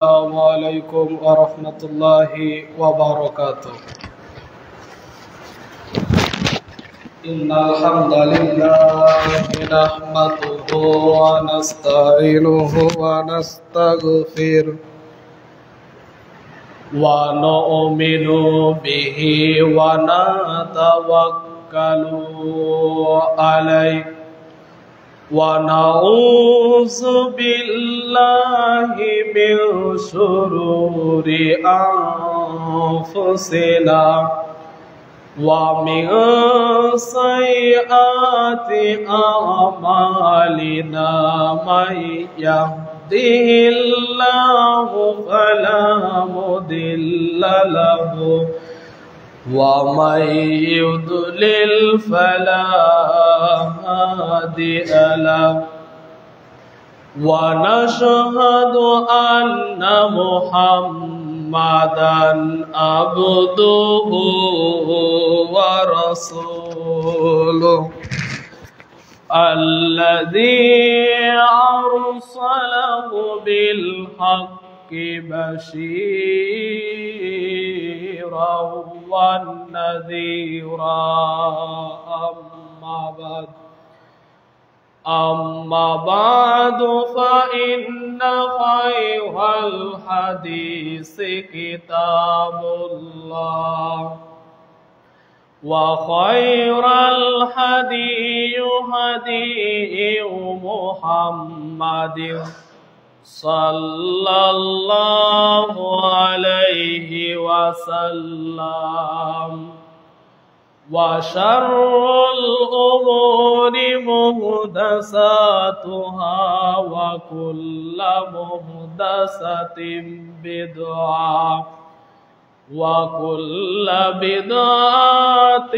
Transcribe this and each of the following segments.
السلام عليكم ورحمة الله وبركاته. إن الحمد لله نحمده ونستعينه ونستغفره ونؤمن به ونتوكل عليه ونعوذ بالله من شرور أنفسنا ومن سيئات أعمالنا من يهده الله فلا مضل له ومن يضلل فلا هادي له ونشهد أن محمدا عبده ورسوله الذي أرسله بالحق بشيرا ونذيرا أما بعد فإن خير الحديث كتاب الله وخير الهدي هدي محمد صلى الله عليه وسلم وشر الأمور محدثاتها وكل محدثة بدعة وكل بدعة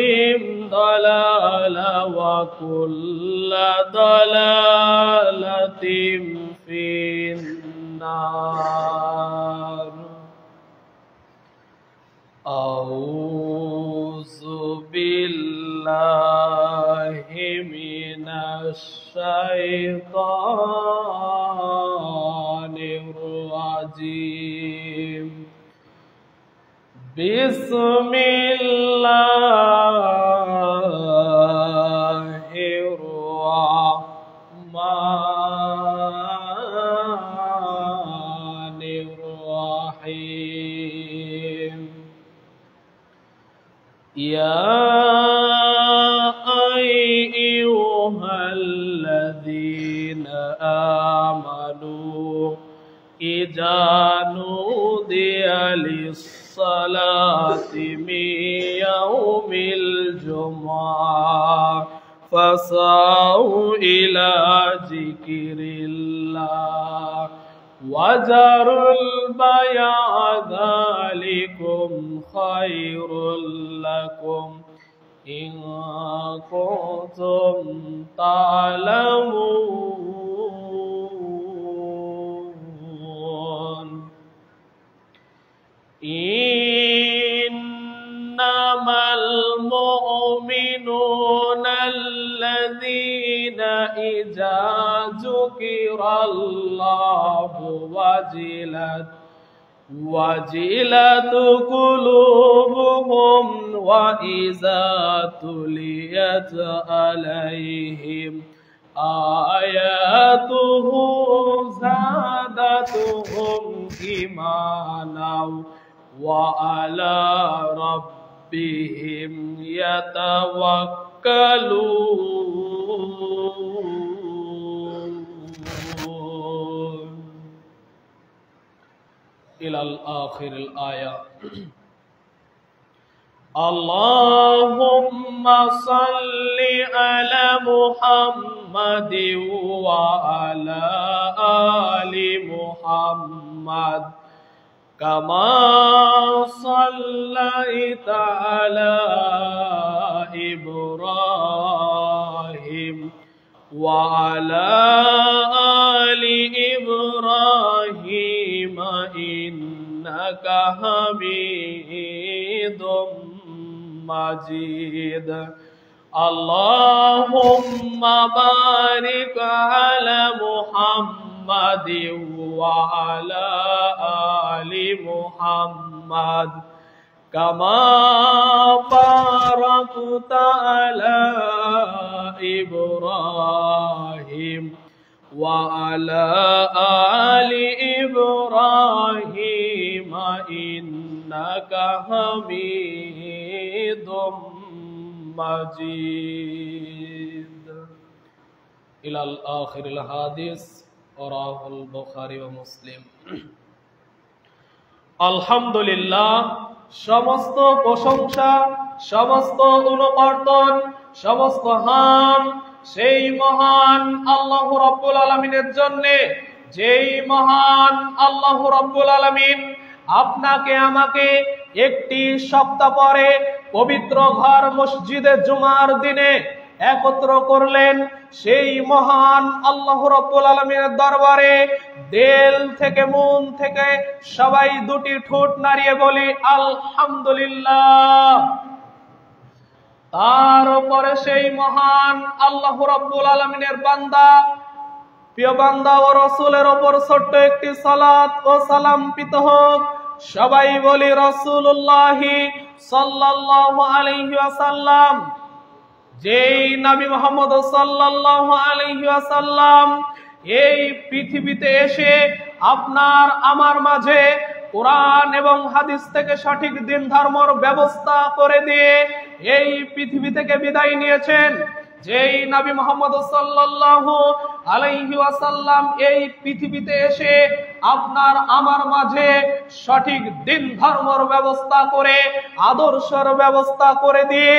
ضلالة وكل ضلالة في النار. أعوذ بالله من الشيطان الرجيم. بسم الله الرحمن الرحيم. يا أيها الذين آمنوا إذا نودي للصلاة من يوم الجمعة فاسعوا إلى ذكر الله وذروا البيع ذلكم خير لكم إن كنتم تعلمون. إنما المؤمنون الذين إذا ذكر الله وجلت قلوبهم وإذا تليت عليهم آياته زادتهم إيمانا وعلى ربهم يتوكلون. إلى الآخر الآية. اللهم صل على محمد وعلى آل محمد كما صليت على إبراهيم وعلى آل إبراهيم إنك حميد مجيد. اللهم بارك على محمد وعلى محمد كما باركت على إبراهيم وعلى آل إبراهيم إنك حميد مجيد إلى الآخر الحديث رواه البخاري ومسلم। আলহামদুলিল্লাহ, সমস্ত প্রশংসা, সমস্ত অনুকর্তন, সমস্ত হাম সেই মহান আল্লাহ রাব্বুল আলামিনের জন্যে, যেই মহান আল্লাহ রাব্বুল আলামিন আপনাকে আমাকে একটি সপ্তাহ পরে পবিত্র ঘর মসজিদে জুমার দিনে একত্র করলেন। সেই মহান আল্লাহ রাব্বুল আলামিনের দরবারে দিল থেকে, মন থেকে সবাই দুটি ঠোঁট নাড়িয়ে বলি আলহামদুলিল্লাহ। তার উপরে সেই মহান আল্লাহ রাব্বুল আলামিনের বান্দা, প্রিয় বান্দা ও রাসূলের উপর ছোট্ট একটি সালাত ও সালাম পিত হোক। সবাই বলি রাসূলুল্লাহ সাল্লাল্লাহু আলাইহি ওয়াসাল্লাম। যেই নবী মুহাম্মদ সাল্লাল্লাহু আলাইহি ওয়াসাল্লাম এই পৃথিবীতে এসে আপনার আমার মাঝে কোরআন এবং হাদিস থেকে সঠিক দিন ধর্মের ব্যবস্থা করে দিয়ে এই পৃথিবী থেকে বিদায় নিয়েছেন, যেই নবী মুহাম্মদ সাল্লাল্লাহু আলাইহি ওয়াসাল্লাম এই পৃথিবীতে এসে আপনার আমার মাঝে সঠিক দিন ধর্মের ব্যবস্থা করে, আদর্শের ব্যবস্থা করে দিয়ে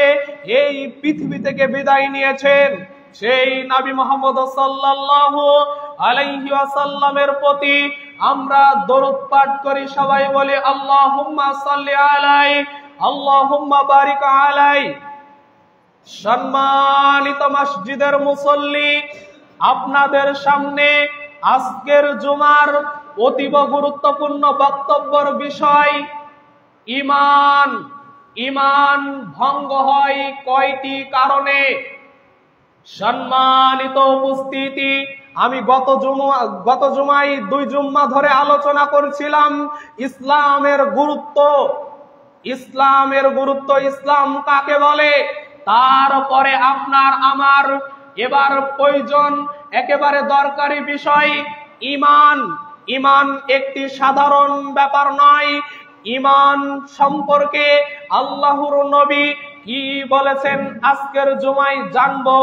এই পৃথিবী থেকে বিদায় নিয়েছেন, সেই নবী মুহাম্মদ সাল্লাল্লাহু আলাইহি ওয়াসাল্লামের প্রতি আমরা দরুদ পাঠ করি। সবাই বলি আল্লাহুম্মা সাল্লি আলাইহি আল্লাহুম্মা বারিক আলাইহি। সম্মানিত মসজিদের মুসল্লি, আপনাদের সামনে আজকের জুমার অতীব গুরুত্বপূর্ণ বক্তব্যের বিষয় ঈমান। ঈমান ভঙ্গ হয় কয়টি কারণে? সম্মানিত উপস্থিতি, আমি গত জুমায় 2 জুম্মা ধরে আলোচনা করছিলাম ইসলামের গুরুত্ব। ইসলাম কাকে বলে, তারপরে আপনার আমার এবার প্রয়োজন, একেবারে দরকারি বিষয় ঈমান। ঈমান একটি সাধারণ ব্যাপার নয়। ঈমান সম্পর্কে আল্লাহর নবী কি বলেছেন আজকের জুমায় জানবো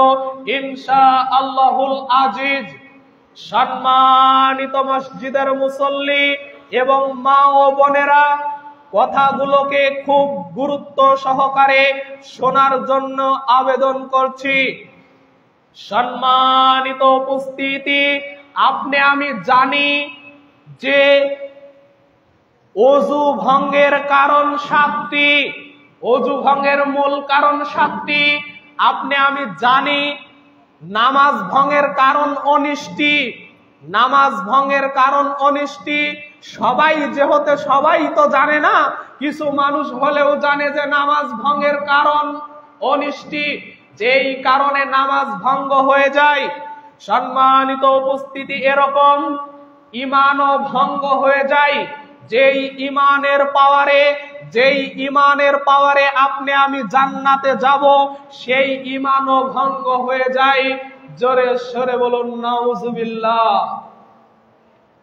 ইনশাআল্লাহুল আজিজ। সম্মানিত মসজিদের মুসল্লি এবং মা ও বোনেরা, কথাগুলোকে খুব গুরুত্ব সহকারে শোনার জন্য আবেদন করছি। সম্মানিত উপস্থিতি, আপনি আমি জানি যে ওযু ভঙ্গের কারণ 7টি, ওযু ভঙ্গের মূল কারণ 7টি। আপনি আমি জানি নামাজ ভঙ্গের কারণ 19টি, নামাজ ভঙ্গের কারণ 19টি। সবাই তো জানে না, কিছু মানুষ হলেও জানে যে নামাজ ভঙ্গের কারণ 19টি, যেই কারণে নামাজ ভঙ্গ হয়ে যায়। সম্মানিত উপস্থিতি, এরকম ঈমানও ভঙ্গ হয়ে যায়। যেই ঈমানের পাওয়ারে আপনি আমি জান্নাতে যাব, সেই ঈমানও ভঙ্গ হয়ে যায়। জোরে সরে বলুন নাউজুবিল্লাহ।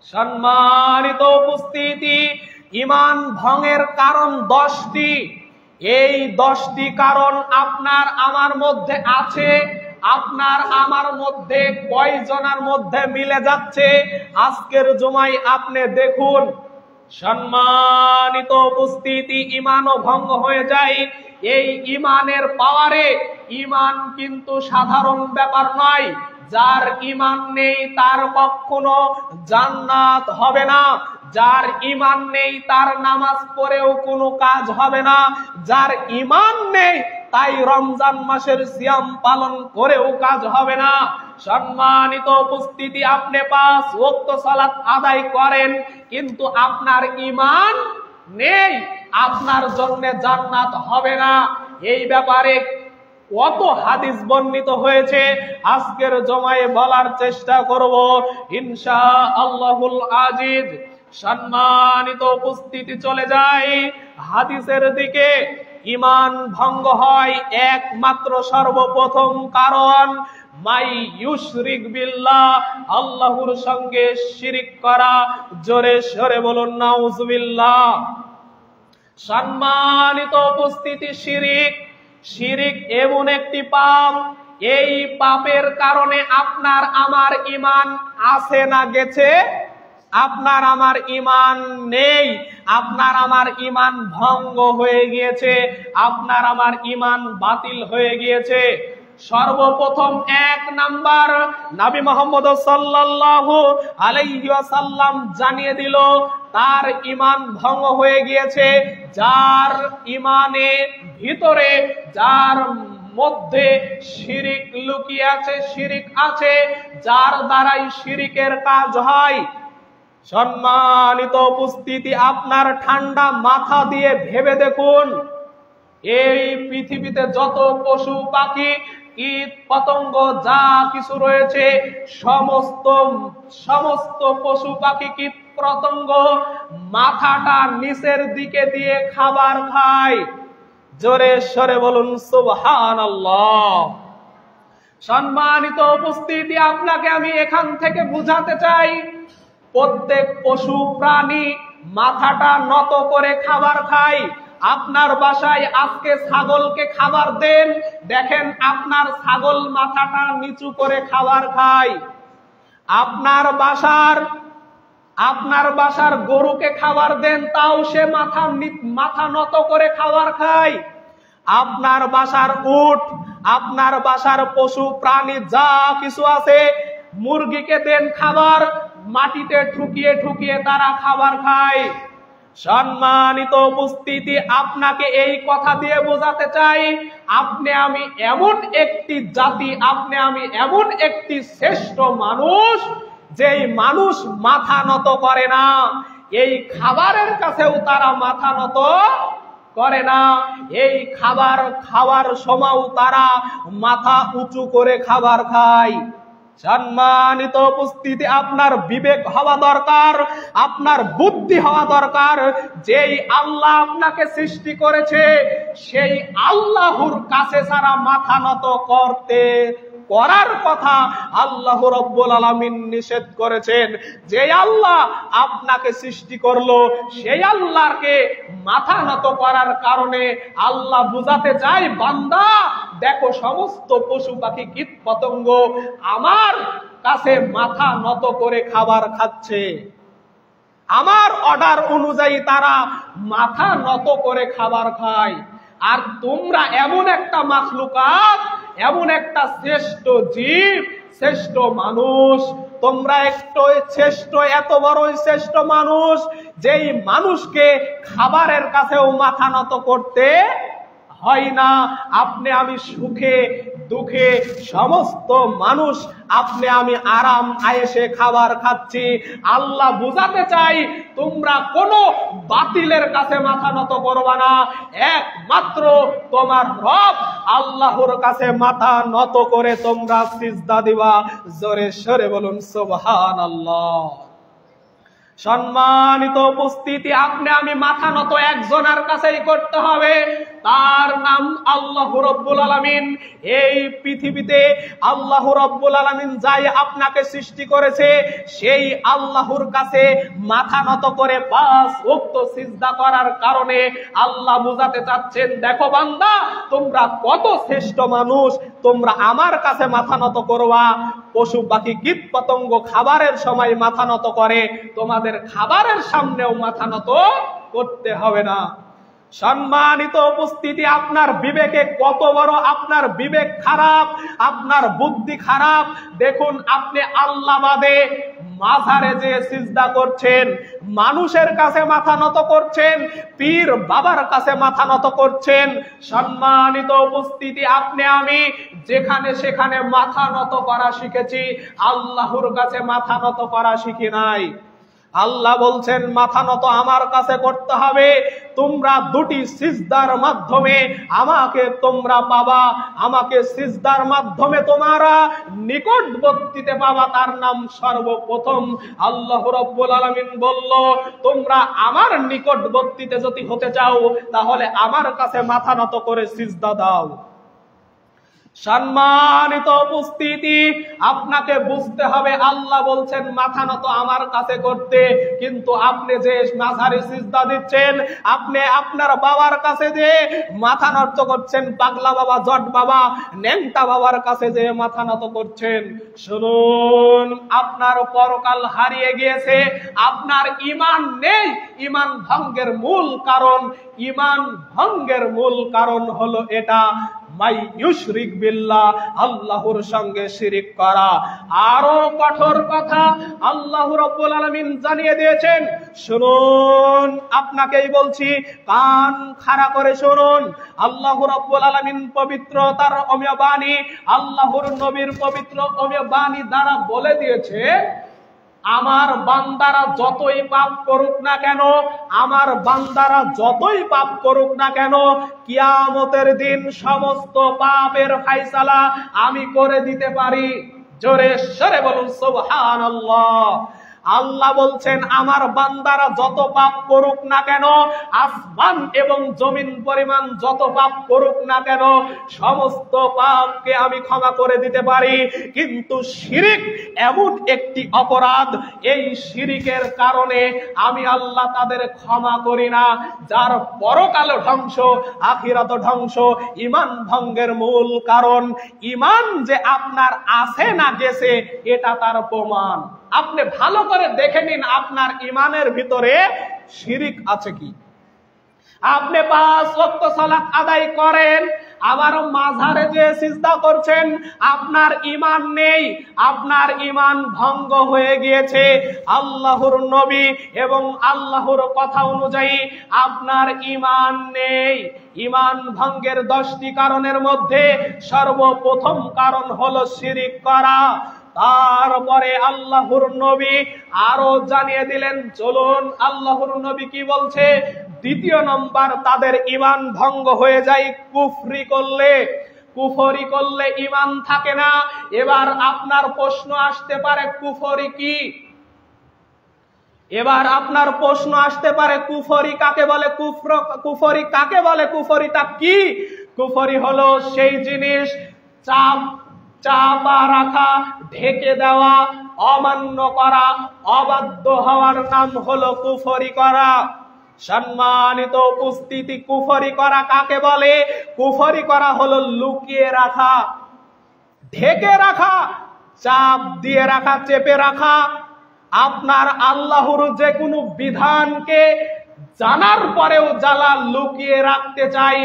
সম্মানিত উপস্থিতি, ঈমান ভঙ্গের কারণ 10টি। এই 10টি কারণ আপনার আমার মধ্যে আছে। আপনার আমার মধ্যে কয়জনের মধ্যে মিলে যাচ্ছে আজকের জুমায় আপনি দেখুন। সম্মানিত উপস্থিতি, ঈমানও ভঙ্গ হয়ে যায় এই ঈমানের পাওয়ারে। ঈমান কিন্তু সাধারণ ব্যাপার নয়। যার ঈমান নেই তার কখনো জান্নাত হবে না। যার ঈমান নেই তার নামাজ পড়েও কোনো কাজ হবে না। যার ঈমান নেই তাই রমজান মাসের সিয়াম পালন করেও কাজ হবে না। সম্মানিত উপস্থিতি, আপনি 5 ওয়াক্ত সালাত আদায় করেন, কিন্তু আপনার ঈমান নেই, আপনার জন্য জান্নাত হবে না। এই ব্যাপারে কত হাদিস বর্ণিত হয়েছে আজকের জমায়ে বলার চেষ্টা করব ইনশাআল্লাহুল আজিজ। সম্মানিত উপস্থিতি, চলে যায় হাদিসের দিকে। ঈমান ভঙ্গ হয় একমাত্র সর্বপ্রথম কারণ মাই ইউশরিক বিল্লাহ, আল্লাহর সঙ্গে শিরিক করা। জোরে সরে বলুন নাউজুবিল্লাহ। সম্মানিত উপস্থিতি, শিরিক এমন একটি পাপ, এই পাপের কারণে আপনার আমার ঈমান আছে না গেছে? আপনার আমার ঈমান নেই, আপনার আমার ঈমান ভঙ্গ হয়ে গিয়েছে, আপনার আমার ঈমান বাতিল হয়ে গিয়েছে। সর্বপ্রথম এক নাম্বার নবী মুহাম্মদ সাল্লাল্লাহু আলাইহি ওয়াসাল্লাম জানিয়ে দিল তার ঈমান ভঙ্গ হয়ে গিয়েছে। যার ঈমানের ভিতরে, যার মধ্যে শিরিক লুকিয়ে আছে, শিরিক আছে, যার দ্বারাই শিরিকের কাজ হয়। সম্মানিত উপস্থিতি, আপনার ঠান্ডা মাথা দিয়ে ভেবে দেখুন, এই পৃথিবীতে যত পশু পাখি কীট পতঙ্গ যা কিছু রয়েছে, সমস্ত পশু পাখি কীট পতঙ্গ মাথাটা নিচের দিকে দিয়ে খাবার খায়। জোরে সরে বলুন সুবহানাল্লাহ। সম্মানিত উপস্থিতি, আপনাকে আমি এখান থেকে বুঝাতে চাই, প্রত্যেক পশু প্রাণী মাথাটা নত করে খাবার খায়। আপনার বাসায় আজকে ছাগলকে খাবার দেন, দেখেন আপনার ছাগল মাথাটা নিচু করে খাবার খায়। আপনার বাসার গরুকে খাবার দেন, তাও সে মাথা নত করে খাবার খায়। আপনার বাসার উট, আপনার বাসার পশু প্রাণী যা কিছু আছে, মুরগিকে দেন খাবার, মাটিতে ঠুকিয়ে ঠুকিয়ে তারা খাবার খায়। সম্মানিত উপস্থিতি, আপনাকে এই কথা দিয়ে বোঝাতে চাই, আপনি আমি এমন একটি জাতি, আপনি আমি এমন একটি শ্রেষ্ঠ মানুষ, যেই মানুষ মাথা নত করে না। এই খাবারের কাছেও তারা মাথা নত করে না। এই খাবার খাওয়ার সময়ও তারা মাথা উঁচু করে খাবার খায়। সম্মানিত উপস্থিতি, আপনার বিবেক হওয়া দরকার, আপনার বুদ্ধি হওয়া দরকার। যেই আল্লাহ আপনাকে সৃষ্টি করেছে, সেই আল্লাহর কাছে ছাড়া মাথা নত করার কথা আল্লাহ রাব্বুল আলামিন নিষেধ করেছেন। যে আল্লাহ আপনাকে সৃষ্টি করলো, সেই আল্লাহকে মাথা নত করার কারণে আল্লাহ বুঝাতে চায়, বান্দা দেখো সমস্ত পশু পাখি কীট পতঙ্গ আমার কাছে মাথা নত করে খাবার খাচ্ছে, আমার অর্ডার অনুযায়ী তারা মাথা নত করে খাবার খায়। আর তোমরা এমন একটা মাখলুকাত, এমন একটা শ্রেষ্ঠ জীব, শ্রেষ্ঠ মানুষ, তোমরা একটু শ্রেষ্ঠ, এত বড়ই শ্রেষ্ঠ মানুষ, যেই মানুষকে খাবারের কাছেও মাথা নত করতে হয় না। আপনি আমি সুখে দুঃখে সমস্ত মানুষ, আপনি আমি আরাম আয়েশে খাবার খাচ্ছি। আল্লাহ বুঝাতে চাই, তোমরা কোনো বাতিলের কাছে মাথা নত করবা না, একমাত্র তোমার রব আল্লাহর কাছে মাথা নত করে তোমরা সিজদা দিবা। জোরে সরে বলুন সুবহানাল্লাহ। সম্মানিত উপস্থিতি, আপনি আমি মাথা নত একজনের কাছেই করতে হবে, তার নাম আল্লাহ রাব্বুল আলামিন। এই পৃথিবীতে আল্লাহ রাব্বুল আলামিন যাই আপনাকে সৃষ্টি করেছে, সেই আল্লাহর কাছে মাথা নত করে 5 ওয়াক্ত সিজদা করার কারণে আল্লাহ বুঝাতে চাচ্ছেন, দেখো বান্দা তোমরা কত শ্রেষ্ঠ মানুষ, তোমরা আমার কাছে মাথা নত করবা। পশু পাখি কীট পতঙ্গ খাবারের সময় মাথা নত করে, তোমাদের খাবারের সামনেও মাথা নত করতে হবে না। সম্মানিত উপস্থিতি, আপনার বিবেকে কত বড় আপনার বিবেক খারাপ, আপনার বুদ্ধি খারাপ। দেখুন, আপনি আল্লাহ বাদে মাজারে যে সিজদা করছেন, মানুষের কাছে মাথা নত করছেন, পীর বাবার কাছে মাথা নত করছেন। সম্মানিত উপস্থিতি, আপনি আমি যেখানে সেখানে মাথা নত করা শিখেছি, আল্লাহর কাছে মাথা নত করা শিখি নাই। আল্লাহ বলছেন মাথা নত আমার কাছে করতে হবে, তোমরা দুটি সিজদার মাধ্যমে আমাকে তোমরা পাবা, আমাকে সিজদার মাধ্যমে তোমরা নিকটবর্তীতে পাবা, তার নাম সর্বপ্রথম। আল্লাহ রাব্বুল আলামিন বলল তোমরা আমার নিকটবর্তীতে যদি হতে চাও তাহলে আমার কাছে মাথা নত করে সিজদা দাও। সম্মানিত উপস্থিতি, আপনাকে বুঝতে হবে আল্লাহ বলছেন মাথা নত আমার কাছে করতে, কিন্তু আপনি যে মাঝারি সিজদা দিচ্ছেন, আপনি আপনার বাবার কাছে যে মাথা নত করছেন, পাগলা বাবা, জট বাবা, ন্যাংটা বাবার কাছে যে মাথা নত করছেন, শুনুন আপনার পরকাল হারিয়ে গিয়েছে, আপনার ঈমান নেই। ঈমান ভঙ্গের মূল কারণ, ঈমান ভঙ্গের মূল কারণ হলো এটা, মাই ইউশরিক বিল্লাহ, আল্লাহর সঙ্গে শিরিক করা। আরো কঠোর কথা আল্লাহ রাব্বুল আলামিন জানিয়ে দিয়েছেন, শুনুন আপনাকেই বলছি, কান খাড়া করে শুনুন। আল্লাহ রাব্বুল আলামিন পবিত্র তার অমীয় বাণী, আল্লাহর নবীর পবিত্র অমীয় বাণী দ্বারা বলে দিয়েছে, আমার বান্দারা যতই পাপ করুক না কেন, আমার বান্দারা যতই পাপ করুক না কেন, কিয়ামতের দিন সমস্ত পাপের ফায়সালা আমি করে দিতে পারি। জোরে সরে বলুন সুবহানাল্লাহ। আল্লাহ বলছেন আমার বান্দারা যত পাপ করুক না কেন, আসমান এবং জমিন পরিমাণ যত পাপ করুক না কেন, সমস্ত পাপকে আমি ক্ষমা করে দিতে পারি, কিন্তু শিরিক এমন একটি অপরাধ, এই শিরিকের কারণে আমি আল্লাহ তাদের ক্ষমা করি না, যার পরকাল ধ্বংস, আখিরাত ধ্বংস। ঈমান ভঙ্গের মূল কারণ, ঈমান যে আপনার আছে না গেছে এটা তার প্রমাণ। আপনি ভালো করে দেখে নিন আপনার ঈমানের ভিতরে শিরিক আছে কি। আপনি 5 ওয়াক্ত সালাত আদায় করেন, আবার মাঝারে যে সিজদা করছেন, আপনার ঈমান নেই, আপনার ঈমান ভঙ্গ হয়ে গিয়েছে। আল্লাহর নবী এবং আল্লাহর কথা অনুযায়ী আপনার ঈমান নেই। ঈমান ভঙ্গের 10টি কারণের মধ্যে সর্বপ্রথম কারণ হলো শিরিক করা। তারপরে আল্লাহর নবী আরো জানিয়ে দিলেন, চলুন আল্লাহর নবী কি বলছে। দ্বিতীয় নম্বর তাদের ঈমান ভঙ্গ হয়ে যায় কুফরি করলে। কুফরি করলে ঈমান থাকে না। এবার আপনার প্রশ্ন আসতে পারে কুফরি কি? এবার আপনার প্রশ্ন আসতে পারে কুফরি কাকে বলে? কুফরি কাকে বলে? কুফরিটা কি? কুফরি হলো সেই জিনিস চাপা রাখা, ঢেকে দেওয়া, অমান্য করা, অবাধ্য হওয়ার নাম হলো কুফরি করা। সম্মানিত উপস্থিতি, কুফরি করা কাকে বলে? কুফরি করা হলো লুকিয়ে রাখা, ঢেকে রাখা, চাপ দিয়ে রাখা, চেপে রাখা। আপনার আল্লাহর যে কোনো বিধানকে জানার পরেও যারা লুকিয়ে রাখতে চাই,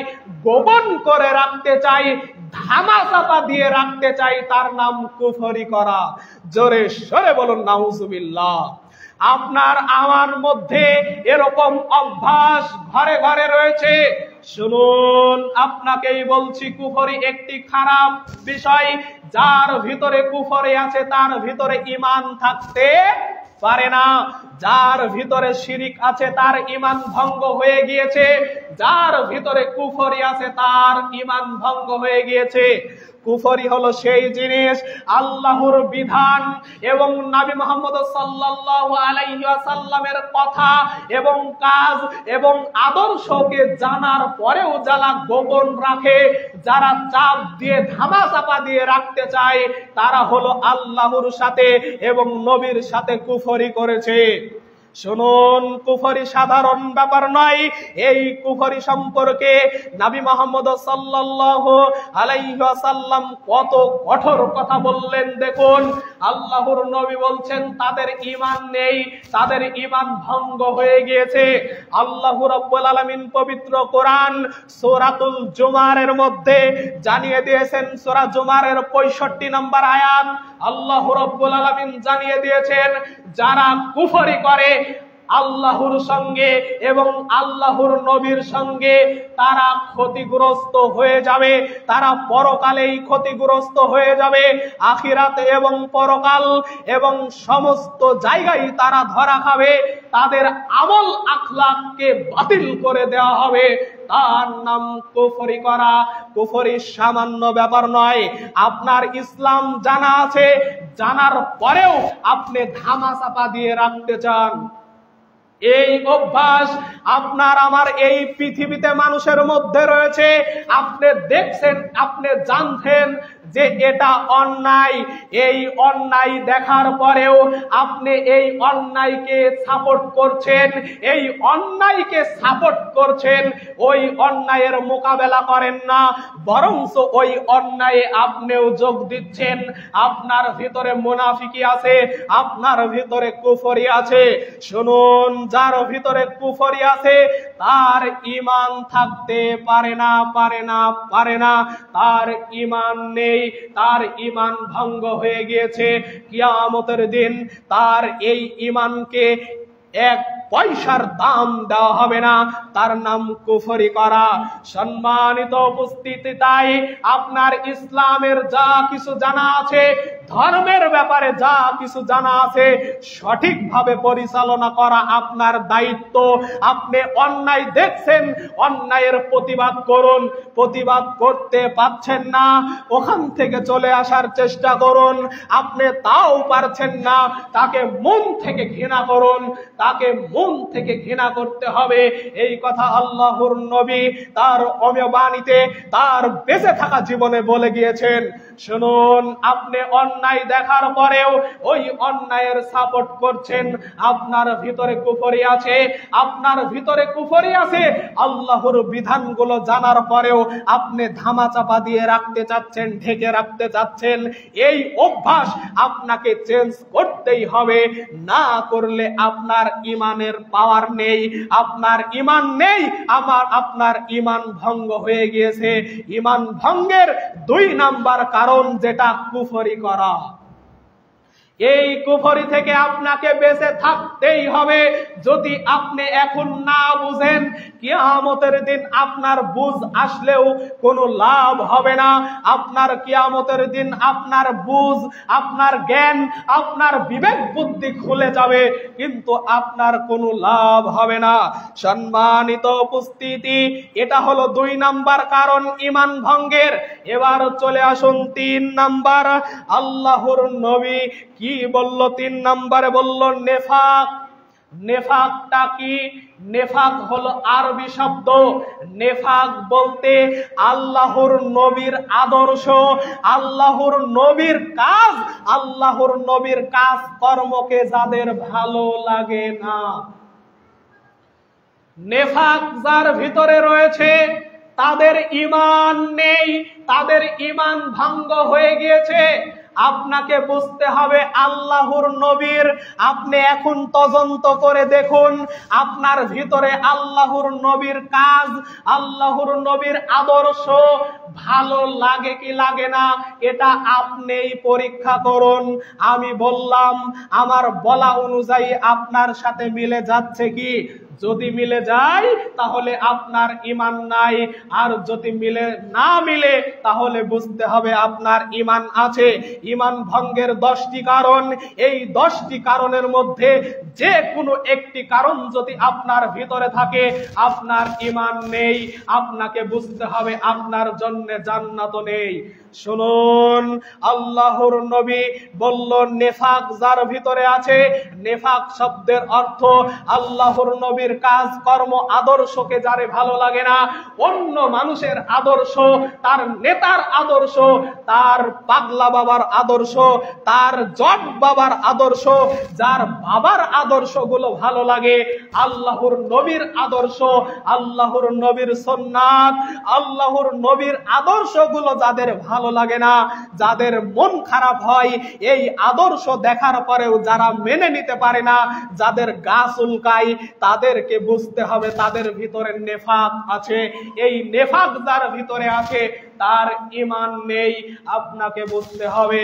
গোপন করে রাখতে চাই, ধামাচাপা দিয়ে রাখতে চাই, তার নাম কুফরি করা। জোরে সরে বলুন নাউজুবিল্লাহ। আপনার আমার মধ্যে এরকম অভ্যাস ঘরে ঘরে রয়েছে। শুনুন আপনাকেই বলছি, কুফরি একটি খারাপ বিষয়। যার ভিতরে কুফরি আছে তার ভিতরে ঈমান থাকতে পারে না। যার ভিতরে শিরিক আছে তার ঈমান ভঙ্গ হয়ে গিয়েছে। যার ভিতরে কুফরি আছে তার ঈমান ভঙ্গ হয়ে গিয়েছে। কুফরি হলো সেই জিনিস আল্লাহর বিধান এবং নবী মুহাম্মদ সাল্লাল্লাহু আলাইহি ওয়াসাল্লামের কথা এবং কাজ এবং আদর্শকে জানার পরেও যারা গোপন রাখে, যারা চাপ দিয়ে ধামাচাপা দিয়ে রাখতে চায়, তারা হলো আল্লাহর সাথে এবং নবীর সাথে কুফরি করেছে। শুনুন, কুফরি সাধারণ ব্যাপার নয়। এই কুফরি সম্পর্কে নবী মুহাম্মদ সাল্লাল্লাহু আলাইহি ওয়াসাল্লাম কত কঠোর কথা বললেন দেখুন। আল্লাহর নবী বলছেন তাদের ঈমান নেই, তাদের ঈমান ভঙ্গ হয়ে গিয়েছে। আল্লাহ রাব্বুল আলামিন পবিত্র কোরআন সূরাতুল জুমারের মধ্যে জানিয়ে দিয়েছেন, সূরা জুমারের 65 নম্বর আয়াত, আল্লাহ রাব্বুল আলামিন জানিয়ে দিয়েছেন যারা কুফরি করে আল্লাহর সঙ্গে এবং আল্লাহর নবীর সঙ্গে তারা ক্ষতিগ্রস্ত হয়ে যাবে, তারা পরকালেই ক্ষতিগ্রস্ত হয়ে যাবে, আখিরাতে এবং পরকাল এবং সমস্ত জায়গায় তারা ধরা খাবে, তাদের আমল আখলাককে বাতিল করে দেওয়া হবে। তার নাম কুফরি করা। কুফরি সামান্য ব্যাপার নয়। আপনার ইসলাম জানা আছে, জানার পরেও আপনি ধামাচাপা দিয়ে রাখতে চান। এই অভ্যাস আপনার আমার এই পৃথিবীতে মানুষের মধ্যে রয়েছে। আপনি দেখছেন, আপনি জানছেন যে এটা অন্যায়। এই অন্যায় দেখার পরেও আপনি এই অন্যায়কে সাপোর্ট করছেন, এই অন্যায়কে সাপোর্ট করছেন, ওই অন্যায়ের মোকাবেলা করেন না, বরঞ্চ ওই অন্যায়ে আপনিও যোগ দিচ্ছেন। আপনার ভিতরে মুনাফিকি আছে, আপনার ভিতরে কুফরি আছে। শুনুন, যার ভিতরে কুফরি আছে তার ঈমান থাকতে পারে না, পারে না, পারে না। তার ঈমান নেই, তার ঈমান ভঙ্গ হয়ে গিয়েছে। কিয়ামতের দিন তার এই ঈমানকে এক পয়সার দাম দেওয়া হবে না। তার নাম কুফরি করা। সম্মানিত উপস্থিতি, তাই আপনার ইসলামের যা কিছু জানা আছে, ধর্মের ব্যাপারে যা কিছু জানা আছে, সঠিকভাবে পরিচালনা করা আপনার দায়িত্ব। আপনি অন্যায় দেখছেন, অন্যায়ের প্রতিবাদ করুন। প্রতিবাদ করতে পারছেন না, ওখান থেকে চলে আসার চেষ্টা করুন। আপনি তাও পারছেন না, তাকে মন থেকে ঘৃণা করুন, তাকে মন থেকে ঘৃণা করতে হবে। এই কথা আল্লাহর নবী তার অমীয় বাণীতে, তার বেঁচে থাকা জীবনে বলে গিয়েছেন। শুনুন, আপনি অন্যায় দেখার পরেও ওই অন্যায়ের সাপোর্ট করছেন, আপনার ভিতরে কুফরি আছে, আপনার ভিতরে কুফরি আছে। আল্লাহর বিধানগুলো জানার পরেও আপনি ধামাচাপা দিয়ে রাখতে চাচ্ছেন, ঢেকে রাখতে চাচ্ছেন। এই অভ্যাস আপনাকে চেঞ্জ করতেই হবে, না করলে আপনার ঈমানের পাওয়ার নেই, আপনার ঈমান নেই, আপনার ঈমান ভঙ্গ হয়ে গিয়েছে। ঈমান ভঙ্গের 2 নাম্বার কারণ যেটা কুফরি করা। এই কুফরি থেকে আপনাকে বেঁচে থাকতেই হবে। যদি আপনি এখন না বুঝেন, কিয়ামতের দিন আপনার বুঝ আসলেও কোনো লাভ হবে না। আপনার কিয়ামতের দিন আপনার বুঝ, আপনার জ্ঞান, আপনার বিবেক বুদ্ধি খুলে যাবে, কিন্তু আপনার কোনো লাভ হবে না। সম্মানিত উপস্থিতি, এটা হলো 2 নাম্বার কারণ ঈমান ভঙ্গের। এবার চলে আসুন 3 নাম্বার। আল্লাহর নবী কি বলল? 3 নম্বরে বলল নেফাক। নেফাকটা কি? নেফাক হলো আরবি শব্দ। নেফাক বলতে আল্লাহর নবীর আদর্শ, আল্লাহর নবীর কাজ, আল্লাহর নবীর কাজ কর্মকে যাদের ভালো লাগে না। নেফাক যার ভিতরে রয়েছে তাদের ঈমান নেই, তাদের ঈমান ভঙ্গ হয়ে গিয়েছে। আপনাকে বুঝতে হবে আল্লাহর নবীর, আপনি এখন তদন্ত করে দেখুন আপনার ভিতরে আল্লাহর নবীর কাজ, আল্লাহর নবীর আদর্শ ভালো লাগে কি লাগে না, এটা আপনিই পরীক্ষা করুন। আমি বললাম, আমার বলা অনুযায়ী আপনার সাথে মিলে যাচ্ছে কি? যদি মিলে যায় তাহলে আপনার ঈমান নাই, আর যদি না মিলে তাহলে বুঝতে হবে আপনার ঈমান আছে। ঈমান ভঙ্গের 10টি কারণ, এই 10টি কারণের মধ্যে যে কোনো একটি কারণ যদি আপনার ভিতরে থাকে, আপনার ঈমান নেই। আপনাকে বুঝতে হবে আপনার জন্য জান্নাত নেই। শুনুন, আল্লাহর নবী বলল নেফাক যার ভিতরে আছে। নেফাক শব্দের অর্থ আল্লাহর নবীর কাজ কর্ম আদর্শকে যারে ভালো লাগে না, অন্য মানুষের আদর্শ, তার নেতার আদর্শ, তার পাগলা বাবার আদর্শ, তার জট বাবার আদর্শ, যার বাবার আদর্শগুলো ভালো লাগে, আল্লাহর নবীর আদর্শ, আল্লাহর নবীর সুন্নাত, আল্লাহর নবীর আদর্শগুলো যাদের ভালো লাগে না, যাদের মন খারাপ হয় এই আদর্শ দেখার পরেও যারা মেনে নিতে পারে না, যাদের গা চুলকায়, তাদেরকে বুঝতে হবে তাদের ভিতরে নেফাক আছে। এই নেফাক যার ভিতরে আছে তার ঈমান নেই, আপনাকে বুঝতে হবে।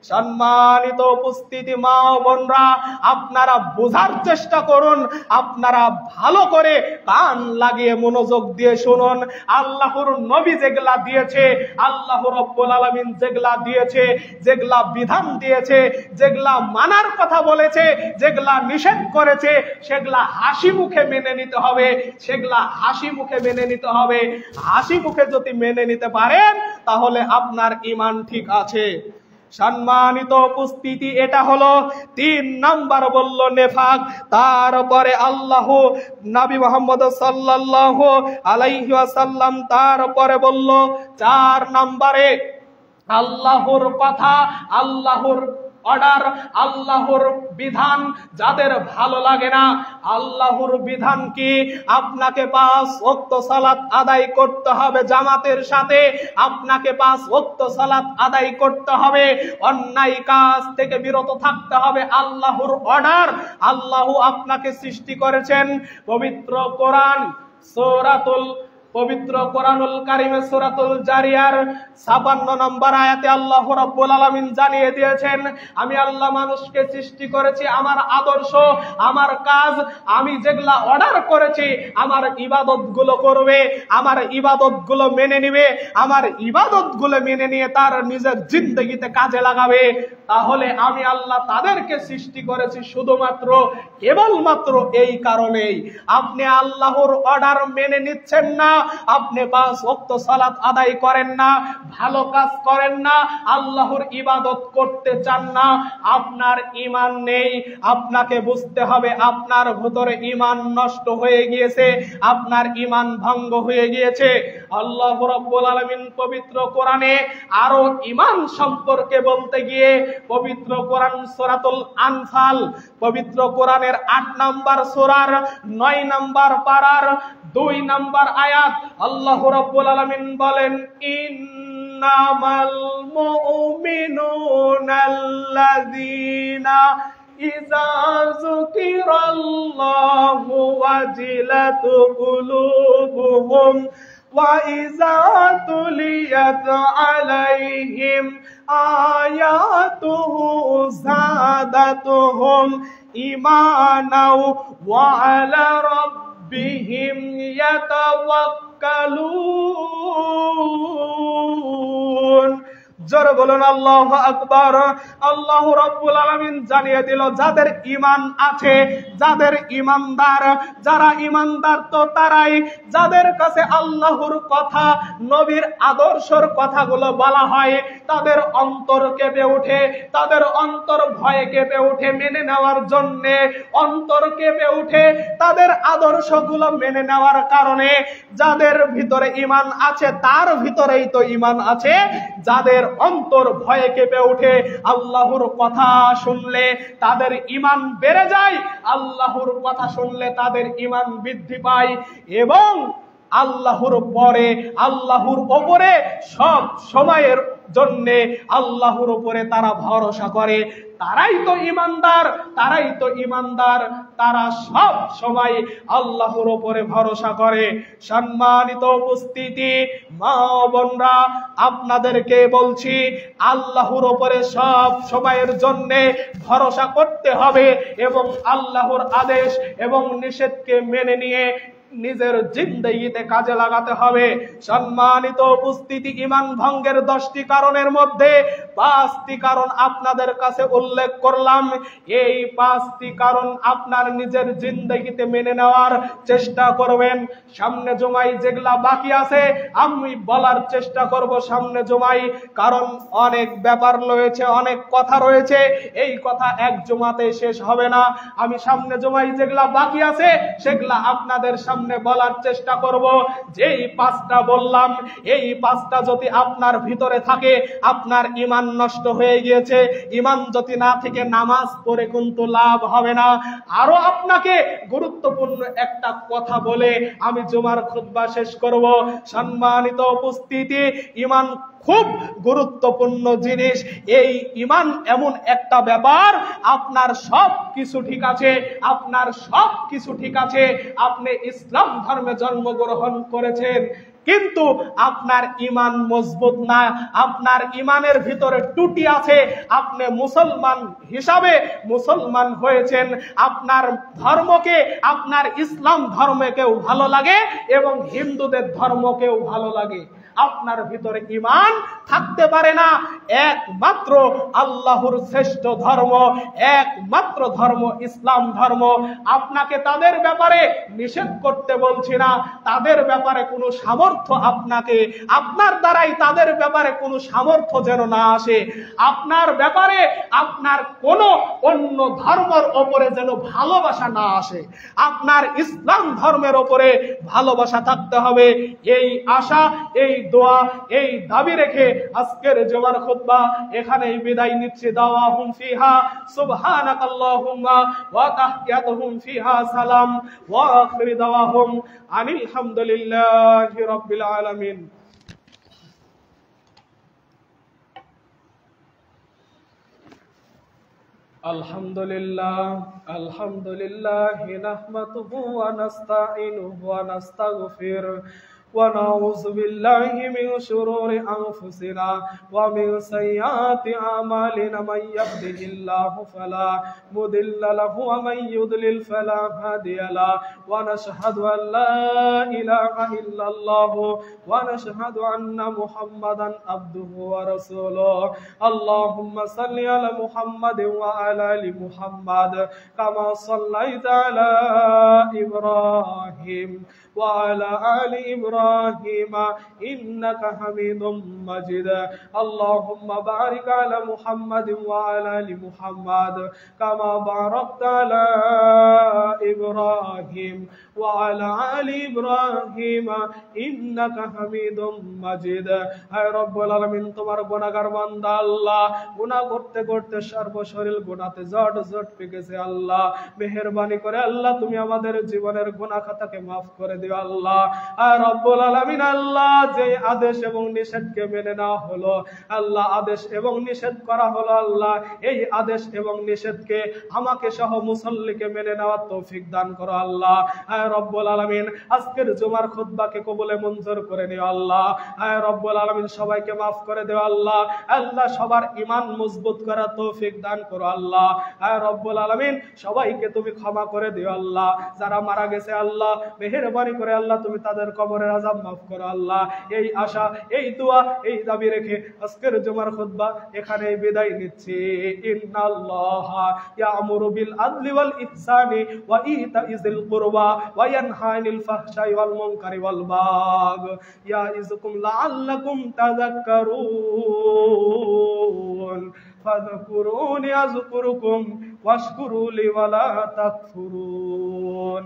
সম্মানিত উপস্থিতি মা ও বোনরা, আপনারা বোঝার চেষ্টা করুন, আপনারা ভালো করে কান লাগিয়ে মনোযোগ দিয়ে শুনুন। আল্লাহর নবী যেগুলা দিয়েছে, আল্লাহ রাব্বুল আলামিন যেগুলা দিয়েছে, যেগুলা বিধান দিয়েছে, যেগুলা মানার কথা বলেছে, যেগুলা নিষেধ করেছে, সেগুলা হাসি মুখে মেনে নিতে হবে, সেগুলা হাসি মুখে মেনে নিতে হবে। হাসি মুখে যদি মেনে নিতে পারেন তাহলে আপনার ঈমান ঠিক আছে। সম্মানিত উপস্থিতি, এটা হলো 3 নাম্বার বলল নেফাক। তারপরে আল্লাহ নবী মুহাম্মদ সাল্লাল্লাহু আলাইহি ওয়াসাল্লাম তারপরে বলল 4 নম্বরে আল্লাহর কথা, আল্লাহর অর্ডার, আল্লাহর বিধান যাদের ভালো লাগে না। আল্লাহর বিধান কি? আপনাকে 5 ওয়াক্ত সালাত আদায় করতে হবে জামাতের সাথে, আপনাকে 5 ওয়াক্ত সালাত আদায় করতে হবে, অন্যায় কাজ থেকে বিরত থাকতে হবে। আল্লাহর অর্ডার। আল্লাহ আপনাকে সৃষ্টি করেছেন। পবিত্র কোরআন পবিত্র কোরআনুল কারিমে সূরাতুল জারিয়ার 56 নম্বর আয়াতে আল্লাহ রাব্বুল আলামিন জানিয়ে দিয়েছেন, আমি আল্লাহ মানুষকে সৃষ্টি করেছি আমার আদর্শ, আমার কাজ, আমি যেগুলা অর্ডার করেছি, আমার ইবাদতগুলো করবে, আমার ইবাদতগুলো মেনে নিবে, আমার ইবাদতগুলো মেনে নিয়ে তার নিজের জিন্দেগিতে কাজে লাগাবে। তাহলে আমি আল্লাহ তাদেরকে সৃষ্টি করেছি শুধুমাত্র কেবলমাত্র এই কারণেই। আপনি আল্লাহর অর্ডার মেনে নিচ্ছেন না, আপনি 5 ওয়াক্ত সালাত আদায় করেন না, ভালো কাজ করেন না, আল্লাহর ইবাদত করতে চান না, আপনার ঈমান নেই। আপনাকে বুঝতে হবে আপনার ভিতরে ঈমান নষ্ট হয়ে গিয়েছে, আপনার ঈমান ভঙ্গ হয়ে গিয়েছে। আল্লাহ রাব্বুল আলামিন পবিত্র কোরআনে আরো ঈমান সম্পর্কে বলতে গিয়ে পবিত্র কোরআন সূরাতুল আনফাল, পবিত্র কোরআনের 8 নম্বর সূরার 9 নম্বর পারার 2 নম্বর আয়াত আল্লাহ রাব্বুল আলামিন বলেন, ইন্নামাল মুমিনুনাল্লাযীনা ইযা যুকিরাল্লাহু ওয়াজিলাত কুলুবুহুম ওয়া ইযা তুলিয়াত আলাইহিম আয়াতুহু যাদাতুহুম ঈমানাও ওয়া আলা রাব্বিহিম ইয়াতাওয়াক্কালুন। জোরে বলুন আল্লাহু আকবার। আল্লাহ রাব্বুল আলামিন জানিয়ে দিল যাদের ঈমান আছে, যাদের ঈমানদার, যারা ঈমানদার তো তারাই যাদের কাছে আল্লাহর কথা, নবীর আদর্শের কথাগুলো বলা হয়, তাদের অন্তর কেঁপে ওঠে, তাদের অন্তর ভয়ে কেঁপে ওঠে মেনে নেওয়ার জন্য, অন্তর কেঁপে ওঠে তাদের আদর্শগুলো মেনে নেওয়ার কারণে। যাদের ভিতরে ঈমান আছে তার ভিতরেই তো ঈমান আছে। যাদের অন্তর ভয়ে কেঁপে ওঠে, আল্লাহর কথা শুনলে তাদের ঈমান বেড়ে যায়, আল্লাহর কথা শুনলে তাদের ঈমান বৃদ্ধি পায়, এবং আল্লাহর পরে, আল্লাহর উপরে সব সময়ের জন্য আল্লাহর উপরে তারা ভরসা করে। তারাই তো ঈমানদার, তারাই তো ঈমানদার, তারা সব সময় আল্লাহর উপরে ভরসা করে। সম্মানিত উপস্থিতি মা ও বোনরা, আপনাদেরকে বলছি আল্লাহর উপরে সব সময়ের জন্য ভরসা করতে হবে এবং আল্লাহর আদেশ এবং নিষেধকে মেনে নিয়ে নিজের জিন্দেগিতে কাজে লাগাতে হবে। সম্মানিত উপস্থিতি, ঈমান ভঙ্গের 10টি কারণের মধ্যে 5টি কারণ আপনাদের কাছে উল্লেখ করলাম। এই 5টি কারণ আপনার নিজের জিন্দেগিতে মেনে নেওয়ার চেষ্টা করবেন। সামনে জুমায় যেগুলা বাকি আছে আমি বলার চেষ্টা করব সামনে জুমায়, কারণ অনেক ব্যাপার রয়েছে, অনেক কথা রয়েছে, এই কথা এক জুমাতে শেষ হবে না। আমি সামনে জুমায় যেগুলা বাকি আছে সেগুলা আপনাদের সামনে বলার চেষ্টা করব। যেই 5টা বললাম, এই 5টা যদি আপনার ভিতরে থাকে আপনার ঈমান নষ্ট হয়ে গিয়েছে। ঈমান যদি না থেকে নামাজ পড়ে কিন্তু লাভ হবে না। আরো আপনাকে গুরুত্বপূর্ণ একটা কথা বলে আমি জুমার খুতবা শেষ করব। সম্মানিত উপস্থিতি, ঈমান খুব গুরুত্বপূর্ণ জিনিস। এই ঈমান এমন একটা ব্যাপার, আপনার সব কিছু ঠিক আছে, আপনার সব কিছু ঠিক আছে, আপনি ইসলাম ধর্মে জন্মগ্রহণ করেছেন, কিন্তু আপনার ঈমান মজবুত না, আপনার ঈমানের ভিতরে ত্রুটি আছে। আপনি মুসলমান হিসাবে মুসলমান হয়েছেন, আপনার ধর্মকে, আপনার ইসলাম ধর্মকেও ভালো লাগে এবং হিন্দুদের ধর্মকেও ভালো লাগে, আপনার ভিতরে ঈমান থাকতে পারে না। একমাত্র আল্লাহর শ্রেষ্ঠ ধর্ম, একমাত্র ধর্ম ইসলাম ধর্ম। আপনাকে তাদের ব্যাপারে নিষেধ করতে বলছি না, তাদের ব্যাপারে কোনো সামর্থ্য আপনাকে, আপনার দ্বারাই তাদের ব্যাপারে কোনো সামর্থ্য যেন না আসে। আপনার ব্যাপারে আপনার কোনো অন্য ধর্মের ওপরে যেন ভালোবাসা না আসে, আপনার ইসলাম ধর্মের ওপরে ভালোবাসা থাকতে হবে। এই আশা, এই দোয়া, এই দাবি রেখে আজকের জুমার খুতবা এখানেই বিদায় নিচ্ছি। দাওয়াহুম ফিহা সুবহানাকাল্লাহুম্মা ওয়া তাহিয়াতুহুম ফিহা সালাম ওয়া আখিরু দাওয়াহুম আনিল হামদুলিল্লাহি রাব্বিল আলামিন। আলহামদুলিল্লাহ নাহমাদুহু ওয়া নাস্তাঈনুহু ওয়া নাস্তাগফিরুহু ونعوذ بالله من شرور أنفسنا ومن سيئات أعمالنا من يهده الله فلا مضل له ومن يضلل فلا هادي له ونشهد أن لا إله إلا الله ونشهد أن محمدا عبده ورسوله اللهم صل على محمد وعلى آل محمد كما صليت على إبراهيم وعلى آل إبراهيم إنك حميد مجيد اللهم بارك على محمد وعلى آل محمد كما باركت على إبراهيم وعلى آل إبراهيم إنك حميد مجيد হে রব্বুল আলামিন, তোমার গুনাহগার বান্দা আল্লাহ, গুনাহ করতে করতে সর্বশরীর গুনাহতে জট জট পেকেছে আল্লাহ, মেহেরবানি করে আল্লাহ তুমি আমাদের জীবনের গুনাহ খাতাকে maaf করে দিও আল্লাহ। আর রব্বুল আলামিন আল্লাহ, যে আদেশ এবং নিষেধকে মেনে নেওয়া হলো আল্লাহ, আদেশ এবং নিষেধ করা হলো আল্লাহ, এই আদেশ এবং নিষেধকে আমাকে সহ মুসল্লিকে মেনে নেওয়ার তৌফিক দান করো আল্লাহ। আর রব্বুল আলামিন আজকের জুমার খুতবাকে কবুলে মঞ্জুর করে নিও আল্লাহ। আর রব্বুল আলামিন সবাইকে maaf করে দিও আল্লাহ। আল্লাহ সবার ঈমান মজবুত করার তৌফিক দান করো আল্লাহ। আর রব্বুল আলামিন সবাইকে তুমি ক্ষমা করে দিও আল্লাহ। যারা মারা গেছে আল্লাহ মেহেরবানি করে আল্লাহ তুমি তাদের কবরের আযাব maaf করো আল্লাহ। এই আশা, এই দোয়া, এই দাবি রেখে আজকের জুমার খুতবা এখানে বিদায় নিচ্ছি। ইন্নাল্লাহা ইয়া'মুরু বিল আদলি ওয়াল ইহসানি ওয়া ইতাইযিল কুরবা ওয়া ইয়ানহা আনিল ফাহশাই ওয়াল মুনকারি ওয়াল বাগ ইয়াইযুকুম লাআল্লাকুম তাযাক্কারুন ফাযকুরুনি আযকুরুকুম ওয়াশকুরু লি ওয়া লা তাকফুরুন।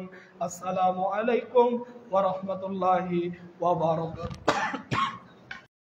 আসসালামু আলাইকুম ওয়া রাহমাতুল্লাহি ওয়া বারাকাতুহু।